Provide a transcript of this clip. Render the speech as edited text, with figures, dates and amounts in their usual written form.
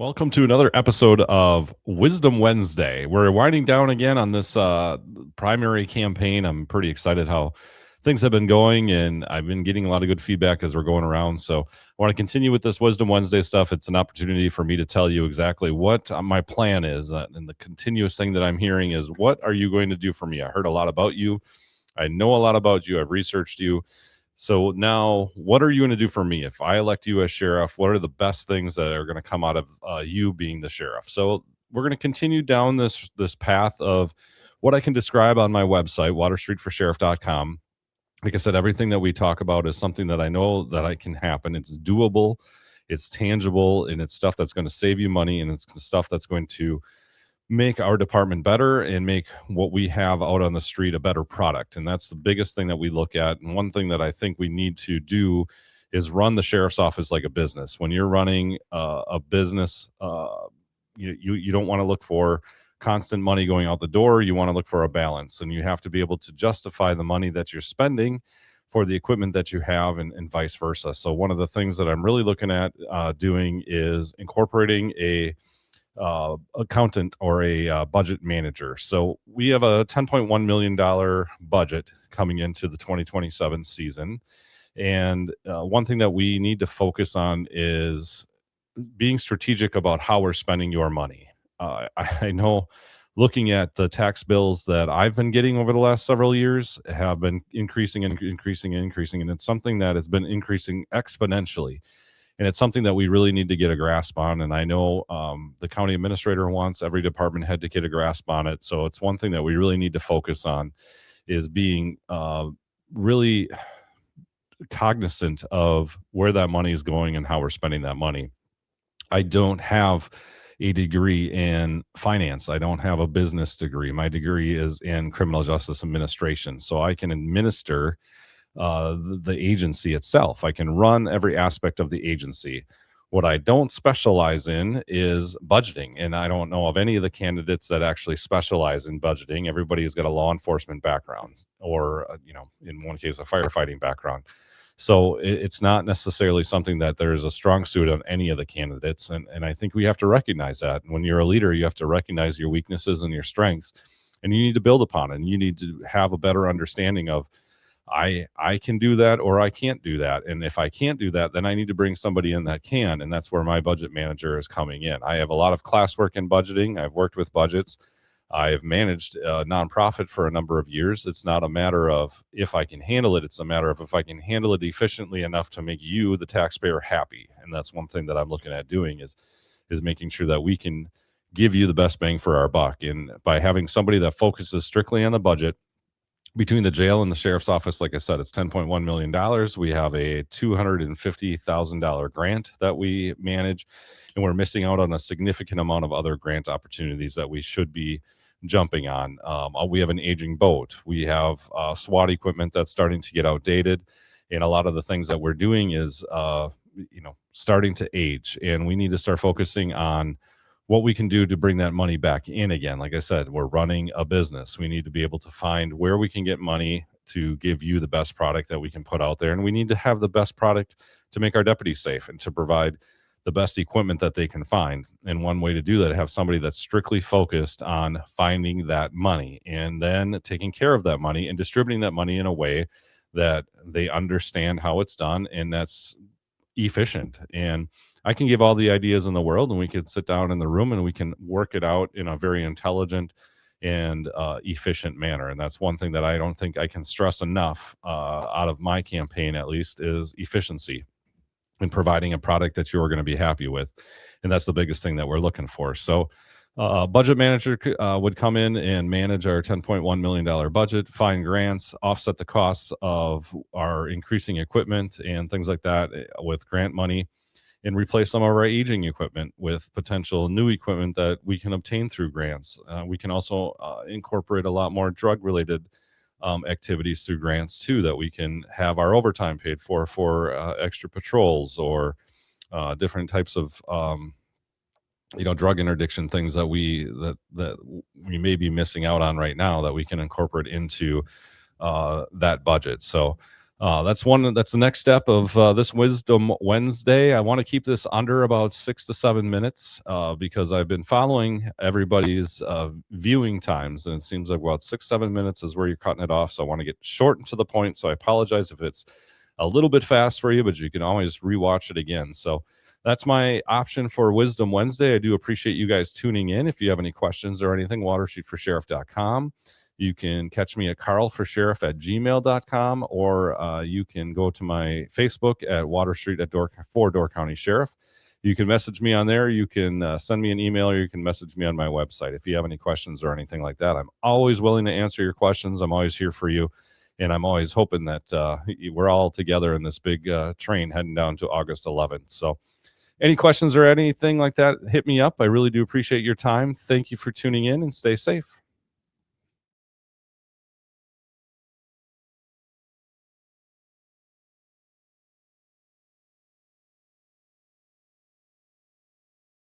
Welcome to another episode of Wisdom Wednesday. We're winding down again on this primary campaign. I'm pretty excited how things have been going, and I've been getting a lot of good feedback as we're going around. So I want to continue with this Wisdom Wednesday stuff. It's an opportunity for me to tell you exactly what my plan is. And the continuous thing that I'm hearing is, what are you going to do for me? I heard a lot about you. I know a lot about you. I've researched you. So now, what are you going to do for me? If I elect you as sheriff, what are the best things that are going to come out of you being the sheriff? So we're going to continue down this path of what I can describe on my website, waterstreetforsheriff.com. Like I said, everything that we talk about is something that I know that I can happen. It's doable, it's tangible, and it's stuff that's going to save you money, and it's stuff that's going to make our department better and make what we have out on the street a better product. And that's the biggest thing that we look at. And one thing that I think we need to do is run the sheriff's office like a business. When you're running a business, you don't want to look for constant money going out the door. You want to look for a balance, and you have to be able to justify the money that you're spending for the equipment that you have, and vice versa. So one of the things that I'm really looking at doing is incorporating a accountant or a budget manager. So we have a $10.1 million budget coming into the 2027 season. And one thing that we need to focus on is being strategic about how we're spending your money. I know, looking at the tax bills that I've been getting over the last several years, have been increasing and increasing and increasing. And it's something that has been increasing exponentially, and it's something that we really need to get a grasp on. And I know the county administrator wants every department head to get a grasp on it. So it's one thing that we really need to focus on, is being really cognizant of where that money is going and how we're spending that money. I don't have a degree in finance. I don't have a business degree. My degree is in criminal justice administration. So I can administer the agency itself. I can run every aspect of the agency. What I don't specialize in is budgeting, and I don't know of any of the candidates that actually specialize in budgeting. Everybody's got a law enforcement background, or in one case, a firefighting background. So it's not necessarily something that there's a strong suit on any of the candidates, and I think we have to recognize that. When you're a leader, you have to recognize your weaknesses and your strengths, and you need to build upon it. And you need to have a better understanding of, I can do that, or I can't do that. And if I can't do that, then I need to bring somebody in that can. And that's where my budget manager is coming in. I have a lot of classwork in budgeting. I've worked with budgets. I have managed a nonprofit for a number of years. It's not a matter of if I can handle it. It's a matter of if I can handle it efficiently enough to make you, the taxpayer, happy. And that's one thing that I'm looking at doing is making sure that we can give you the best bang for our buck. And by having somebody that focuses strictly on the budget, between the jail and the sheriff's office, like I said, it's $10.1 million. We have a $250,000 grant that we manage, and we're missing out on a significant amount of other grant opportunities that we should be jumping on. We have an aging boat. We have SWAT equipment that's starting to get outdated, and a lot of the things that we're doing is, starting to age, and we need to start focusing on what we can do to bring that money back in again. Like I said, we're running a business. We need to be able to find where we can get money to give you the best product that we can put out there. And we need to have the best product to make our deputies safe and to provide the best equipment that they can find. And one way to do that, have somebody that's strictly focused on finding that money and then taking care of that money and distributing that money in a way that they understand how it's done and that's efficient. And I can give all the ideas in the world, and we can sit down in the room and we can work it out in a very intelligent and efficient manner. And that's one thing that I don't think I can stress enough out of my campaign, at least, is efficiency and providing a product that you're going to be happy with. And that's the biggest thing that we're looking for. So budget manager would come in and manage our $10.1 million budget, find grants, offset the costs of our increasing equipment and things like that with grant money, and replace some of our aging equipment with potential new equipment that we can obtain through grants. We can also incorporate a lot more drug-related activities through grants too, that we can have our overtime paid for extra patrols or different types of drug interdiction things that we may be missing out on right now that we can incorporate into that budget. So That's the next step of this Wisdom Wednesday. I want to keep this under about 6 to 7 minutes because I've been following everybody's viewing times, and it seems like about 6 7 minutes is where you're cutting it off. So I want to get short and to the point. So I apologize if it's a little bit fast for you, but you can always rewatch it again. So that's my option for Wisdom Wednesday. I do appreciate you guys tuning in. If you have any questions or anything, watersheetforsheriff.com. You can catch me at carlforsheriff@gmail.com, or you can go to my Facebook at Water Street for Door County Sheriff. You can message me on there. You can send me an email, or you can message me on my website. If you have any questions or anything like that, I'm always willing to answer your questions. I'm always here for you. And I'm always hoping that we're all together in this big train heading down to August 11th. So any questions or anything like that, hit me up. I really do appreciate your time. Thank you for tuning in, and stay safe.